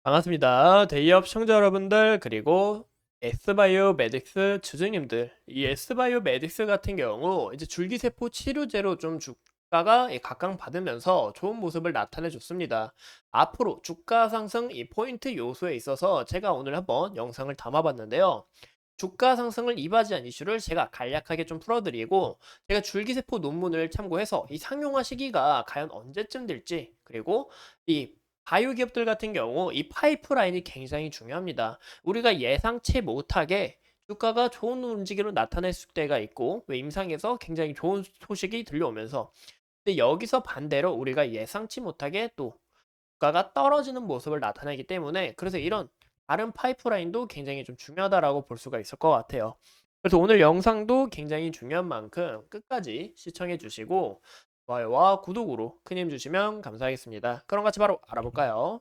반갑습니다. 데이업 시청자 여러분들 그리고 S바이오메딕스 주주님들. 이 S바이오메딕스 같은 경우 이제 줄기세포 치료제로 좀 주가가 각광받으면서 좋은 모습을 나타내 줬습니다. 앞으로 주가 상승 이 포인트 요소에 있어서 제가 오늘 한번 영상을 담아봤는데요. 주가 상승을 이바지한 이슈를 제가 간략하게 좀 풀어드리고, 제가 줄기세포 논문을 참고해서 이 상용화 시기가 과연 언제쯤 될지, 그리고 이 바이오 기업들 같은 경우 이 파이프라인이 굉장히 중요합니다. 우리가 예상치 못하게 주가가 좋은 움직임으로 나타낼 때가 있고, 왜 임상에서 굉장히 좋은 소식이 들려오면서, 근데 여기서 반대로 우리가 예상치 못하게 또 주가가 떨어지는 모습을 나타내기 때문에, 그래서 이런 다른 파이프라인도 굉장히 좀 중요하다라고 볼 수가 있을 것 같아요. 그래서 오늘 영상도 굉장히 중요한 만큼 끝까지 시청해 주시고, 좋아요와 구독으로 큰 힘 주시면 감사하겠습니다. 그럼 같이 바로 알아볼까요?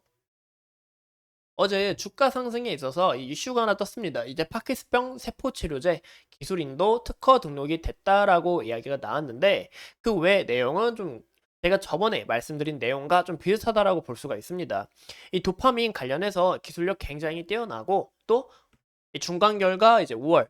어제 주가 상승에 있어서 이 이슈가 하나 떴습니다. 이제 파킨스병 세포 치료제 기술인도 특허 등록이 됐다라고 이야기가 나왔는데, 그 외 내용은 좀 제가 저번에 말씀드린 내용과 좀 비슷하다라고 볼 수가 있습니다. 이 도파민 관련해서 기술력 굉장히 뛰어나고, 또 이 중간 결과 이제 5월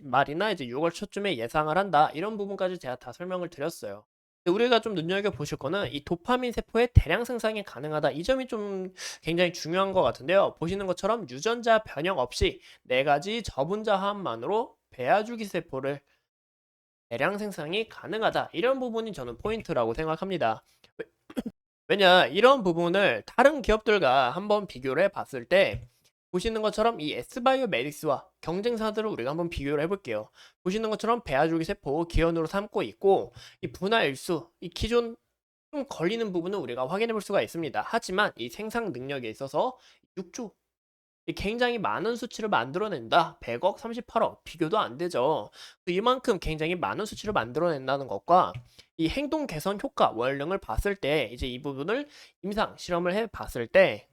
말이나 이제 6월 초쯤에 예상을 한다. 이런 부분까지 제가 다 설명을 드렸어요. 근데 우리가 좀 눈여겨 보실 거는 이 도파민 세포의 대량 생산이 가능하다. 이 점이 좀 굉장히 중요한 것 같은데요. 보시는 것처럼 유전자 변형 없이 네 가지 저분자 화합만으로 배아주기 세포를 대량 생산이 가능하다. 이런 부분이 저는 포인트라고 생각합니다. 왜냐, 이런 부분을 다른 기업들과 한번 비교를 해봤을 때, 보시는 것처럼 이 S바이오메딕스와 경쟁사들을 우리가 한번 비교를 해볼게요. 보시는 것처럼 배아주기 세포 기원으로 삼고 있고, 이 분화 일수, 이 기존 좀 걸리는 부분은 우리가 확인해 볼 수가 있습니다. 하지만 이 생산 능력에 있어서 6조, 굉장히 많은 수치를 만들어낸다. 100억, 38억 비교도 안 되죠. 이만큼 굉장히 많은 수치를 만들어낸다는 것과 이 행동 개선 효과 원령을 봤을 때, 이제 이 부분을 임상 실험을 해 봤을 때,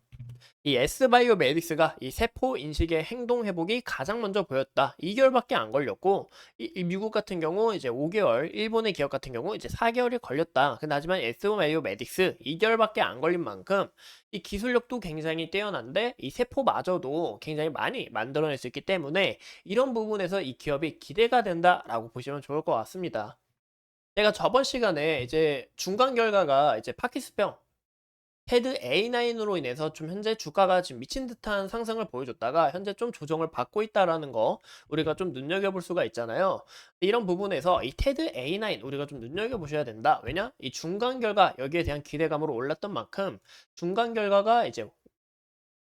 이 S바이오메딕스가 이 세포 인식의 행동 회복이 가장 먼저 보였다. 2개월밖에 안 걸렸고, 이 미국 같은 경우 이제 5개월, 일본의 기업 같은 경우 이제 4개월이 걸렸다. 근데 하지만 S바이오메딕스 2개월밖에 안 걸린 만큼 이 기술력도 굉장히 뛰어난데, 이 세포마저도 굉장히 많이 만들어낼 수 있기 때문에 이런 부분에서 이 기업이 기대가 된다라고 보시면 좋을 것 같습니다. 제가 저번 시간에 이제 중간 결과가 이제 파킨스병 테드 A9으로 인해서 좀 현재 주가가 지금 미친 듯한 상승을 보여줬다가 현재 좀 조정을 받고 있다라는 거 우리가 좀 눈여겨볼 수가 있잖아요. 이런 부분에서 이 테드 A9 우리가 좀 눈여겨보셔야 된다. 왜냐? 이 중간 결과 여기에 대한 기대감으로 올랐던 만큼 중간 결과가 이제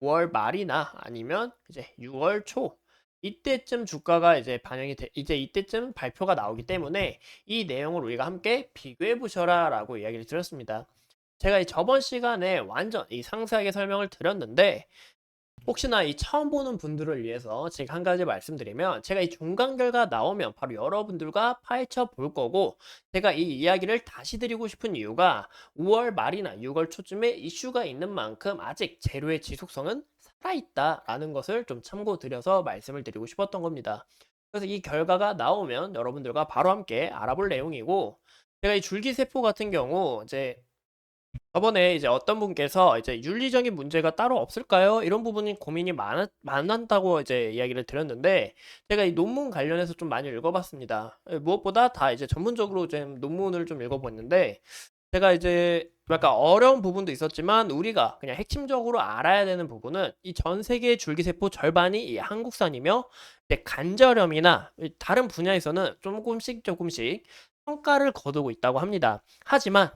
5월 말이나 아니면 이제 6월 초 이때쯤 주가가 이제 반영이 이제 이때쯤 발표가 나오기 때문에 이 내용을 우리가 함께 비교해 보셔라라고 이야기를 드렸습니다. 제가 이 저번 시간에 완전 이 상세하게 설명을 드렸는데, 혹시나 이 처음 보는 분들을 위해서 제가 한 가지 말씀드리면, 제가 이 중간 결과 나오면 바로 여러분들과 파헤쳐 볼 거고, 제가 이 이야기를 다시 드리고 싶은 이유가 5월 말이나 6월 초쯤에 이슈가 있는 만큼 아직 재료의 지속성은 살아있다라는 것을 좀 참고 드려서 말씀을 드리고 싶었던 겁니다. 그래서 이 결과가 나오면 여러분들과 바로 함께 알아볼 내용이고, 제가 이 줄기세포 같은 경우 이제 저번에 이제 어떤 분께서 이제 윤리적인 문제가 따로 없을까요? 이런 부분이 고민이 많았다고 이제 이야기를 드렸는데, 제가 이 논문 관련해서 좀 많이 읽어봤습니다. 무엇보다 다 이제 전문적으로 좀 논문을 좀 읽어봤는데, 제가 이제 약간 어려운 부분도 있었지만 우리가 그냥 핵심적으로 알아야 되는 부분은 이 전 세계 줄기세포 절반이 이 한국산이며, 이제 간절염이나 다른 분야에서는 조금씩 성과를 거두고 있다고 합니다. 하지만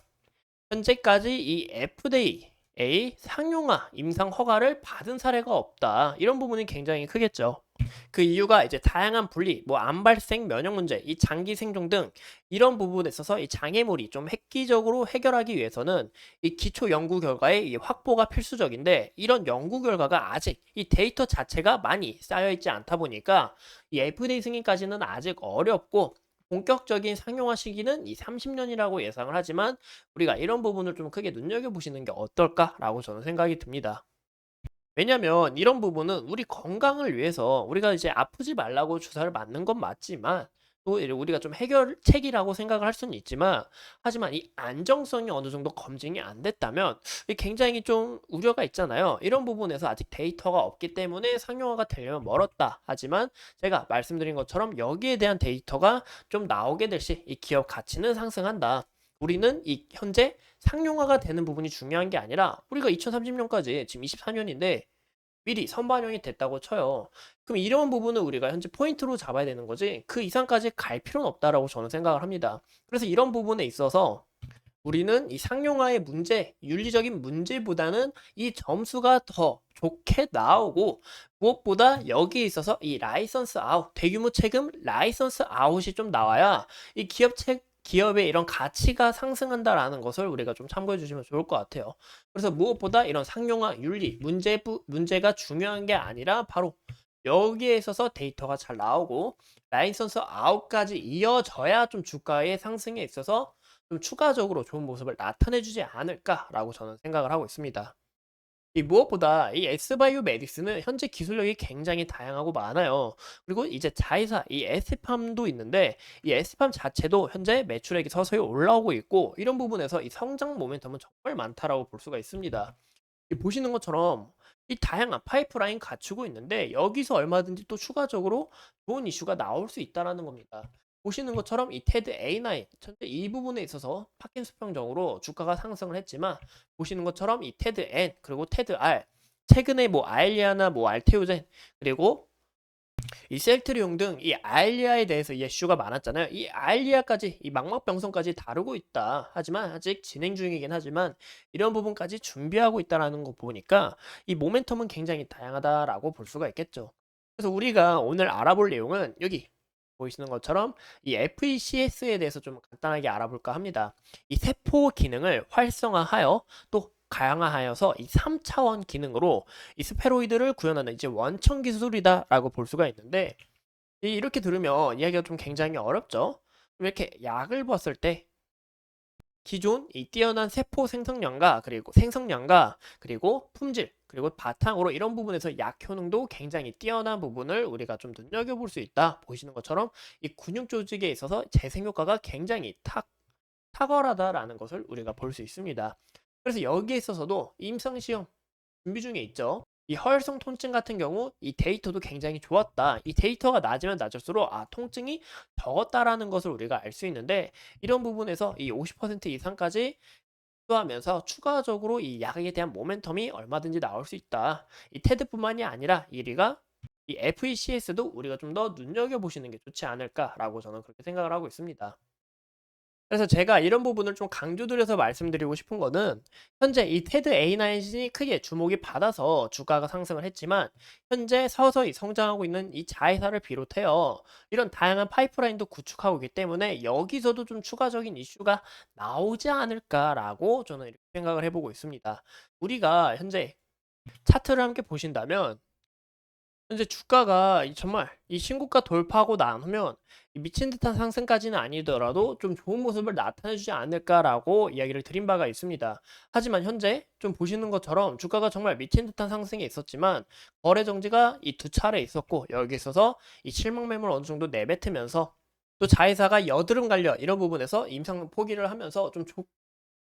현재까지 이 FDA 상용화 임상 허가를 받은 사례가 없다. 이런 부분이 굉장히 크겠죠. 그 이유가 이제 다양한 분리, 뭐 암발생 면역 문제, 이 장기 생존 등 이런 부분에 있어서 이 장애물이 좀 획기적으로 해결하기 위해서는 이 기초 연구 결과의 이 확보가 필수적인데, 이런 연구 결과가 아직 이 데이터 자체가 많이 쌓여 있지 않다 보니까 이 FDA 승인까지는 아직 어렵고, 본격적인 상용화 시기는 이 30년이라고 예상을 하지만, 우리가 이런 부분을 좀 크게 눈여겨보시는 게 어떨까라고 저는 생각이 듭니다. 왜냐면 이런 부분은 우리 건강을 위해서 우리가 이제 아프지 말라고 주사를 맞는 건 맞지만, 또 우리가 좀 해결책이라고 생각을 할 수는 있지만, 하지만 이 안정성이 어느 정도 검증이 안 됐다면 굉장히 좀 우려가 있잖아요. 이런 부분에서 아직 데이터가 없기 때문에 상용화가 되려면 멀었다. 하지만 제가 말씀드린 것처럼 여기에 대한 데이터가 좀 나오게 될 시 이 기업 가치는 상승한다. 우리는 이 현재 상용화가 되는 부분이 중요한 게 아니라, 우리가 2030년까지 지금 24년인데 미리 선반영이 됐다고 쳐요. 그럼 이런 부분을 우리가 현재 포인트로 잡아야 되는 거지, 그 이상까지 갈 필요는 없다라고 저는 생각을 합니다. 그래서 이런 부분에 있어서 우리는 이 상용화의 문제, 윤리적인 문제보다는 이 점수가 더 좋게 나오고, 무엇보다 여기에 있어서 이 라이선스 아웃, 대규모 채금 라이선스 아웃이 좀 나와야 이 기업의 이런 가치가 상승한다라는 것을 우리가 좀 참고해 주시면 좋을 것 같아요. 그래서 무엇보다 이런 상용화 윤리 문제가 중요한 게 아니라 바로 여기에 있어서 데이터가 잘 나오고 라이선스 아웃까지 이어져야 좀 주가의 상승에 있어서 좀 추가적으로 좋은 모습을 나타내 주지 않을까라고 저는 생각을 하고 있습니다. 이 무엇보다 이 S바이오 메딕스는 현재 기술력이 굉장히 다양하고 많아요. 그리고 이제 자회사 이 S팜도 있는데, 이 S팜 자체도 현재 매출액이 서서히 올라오고 있고, 이런 부분에서 이 성장 모멘텀은 정말 많다라고 볼 수가 있습니다. 이 보시는 것처럼 이 다양한 파이프라인 갖추고 있는데, 여기서 얼마든지 또 추가적으로 좋은 이슈가 나올 수 있다라는 겁니다. 보시는 것처럼 이 테드 A9 현재 이 부분에 있어서 파킨스평정으로 주가가 상승을 했지만, 보시는 것처럼 이 테드 N 그리고 테드 R, 최근에 뭐 아일리아나 뭐 알테오젠 그리고 이 셀트리온 등 이 아일리아에 대해서 이슈가 많았잖아요. 이 아일리아까지 이 망막병성까지 다루고 있다. 하지만 아직 진행 중이긴 하지만 이런 부분까지 준비하고 있다라는 거 보니까 이 모멘텀은 굉장히 다양하다라고 볼 수가 있겠죠. 그래서 우리가 오늘 알아볼 내용은 여기 보이시는 것처럼 이 FECS에 대해서 좀 간단하게 알아볼까 합니다. 이 세포 기능을 활성화하여 또 강화하여서 이 3차원 기능으로 이 스페로이드를 구현하는 이제 원천 기술이다라고 볼 수가 있는데, 이렇게 들으면 이야기가 좀 굉장히 어렵죠. 이렇게 약을 봤을 때 기존 이 뛰어난 세포 생성량과 그리고 품질 그리고 바탕으로 이런 부분에서 약 효능도 굉장히 뛰어난 부분을 우리가 좀 눈여겨볼 수 있다. 보시는 것처럼 이 근육 조직에 있어서 재생 효과가 굉장히 탁월하다라는 것을 우리가 볼 수 있습니다. 그래서 여기에 있어서도 임상시험 준비 중에 있죠. 이 허혈성 통증 같은 경우 이 데이터도 굉장히 좋았다. 이 데이터가 낮으면 낮을수록 통증이 적었다라는 것을 우리가 알 수 있는데, 이런 부분에서 이 50% 이상까지 하면서 추가적으로 이 약에 대한 모멘텀이 얼마든지 나올 수 있다. 이 테드뿐만이 아니라 이 FECS도 우리가 좀 더 눈여겨보시는 게 좋지 않을까라고 저는 그렇게 생각을 하고 있습니다. 그래서 제가 이런 부분을 좀 강조드려서 말씀드리고 싶은 거는, 현재 이 테드 A9이 크게 주목이 받아서 주가가 상승을 했지만, 현재 서서히 성장하고 있는 이 자회사를 비롯해요, 이런 다양한 파이프라인도 구축하고 있기 때문에 여기서도 좀 추가적인 이슈가 나오지 않을까라고 저는 이렇게 생각을 해보고 있습니다. 우리가 현재 차트를 함께 보신다면, 현재 주가가 정말 이 신고가 돌파하고 나면 이 미친 듯한 상승까지는 아니더라도 좀 좋은 모습을 나타내 주지 않을까라고 이야기를 드린 바가 있습니다. 하지만 현재 좀 보시는 것처럼 주가가 정말 미친 듯한 상승이 있었지만 거래 정지가 이 두 차례 있었고, 여기 있어서 이 실망 매물 어느 정도 내뱉으면서 또 자회사가 여드름 관련 이런 부분에서 임상 포기를 하면서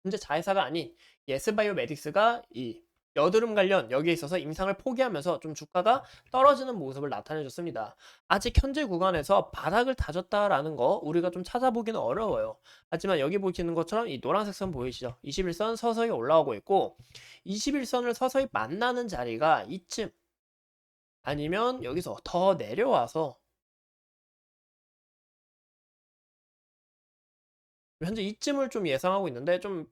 현재 자회사가 아닌 예스바이오 메딕스가 이 여드름 관련 여기에 있어서 임상을 포기하면서 좀 주가가 떨어지는 모습을 나타내 줬습니다. 아직 현재 구간에서 바닥을 다졌다라는 거 우리가 좀 찾아보기는 어려워요. 하지만 여기 보시는 것처럼 이 노란색 선 보이시죠? 21선 서서히 올라오고 있고, 21선을 서서히 만나는 자리가 이쯤 아니면 여기서 더 내려와서 현재 이쯤을 좀 예상하고 있는데, 좀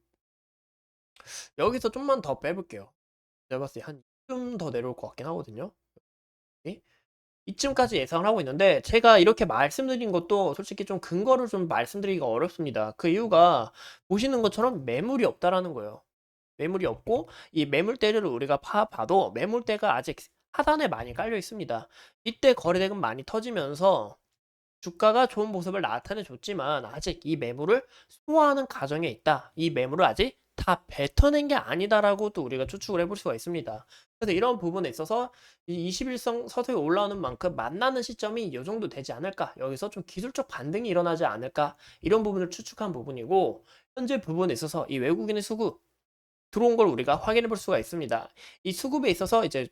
여기서 좀만 더 빼볼게요. 제가 봤을 때 한 이쯤 더 내려올 것 같긴 하거든요. 예? 이쯤까지 예상을 하고 있는데, 제가 이렇게 말씀드린 것도 솔직히 좀 근거를 좀 말씀드리기가 어렵습니다. 그 이유가 보시는 것처럼 매물이 없다라는 거예요. 매물이 없고, 이 매물대를 우리가 봐도 매물대가 아직 하단에 많이 깔려 있습니다. 이때 거래대금 많이 터지면서 주가가 좋은 모습을 나타내 줬지만 아직 이 매물을 소화하는 과정에 있다. 이 매물을 아직 다 뱉어낸 게 아니다라고 또 우리가 추측을 해볼 수가 있습니다. 그래서 이런 부분에 있어서 이 21성 서서히 올라오는 만큼 만나는 시점이 요 정도 되지 않을까? 여기서 좀 기술적 반등이 일어나지 않을까? 이런 부분을 추측한 부분이고 현재 부분에 있어서 이 외국인의 수급 들어온 걸 우리가 확인해 볼 수가 있습니다. 이 수급에 있어서 이제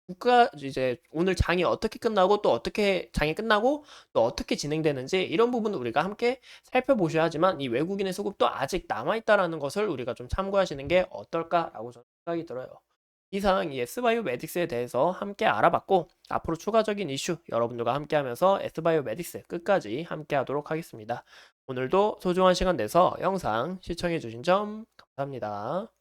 국가 이제 오늘 장이 어떻게 끝나고 또 어떻게 장이 끝나고 또 어떻게 진행되는지 이런 부분을 우리가 함께 살펴보셔야 하지만 이 외국인의 수급도 아직 남아 있다라는 것을 우리가 좀 참고하시는 게 어떨까라고 저는 생각이 들어요. 이상 이 S바이오메딕스에 대해서 함께 알아봤고 앞으로 추가적인 이슈 여러분들과 함께하면서 S바이오메딕스 끝까지 함께하도록 하겠습니다. 오늘도 소중한 시간 내서 영상 시청해주신 점 감사합니다.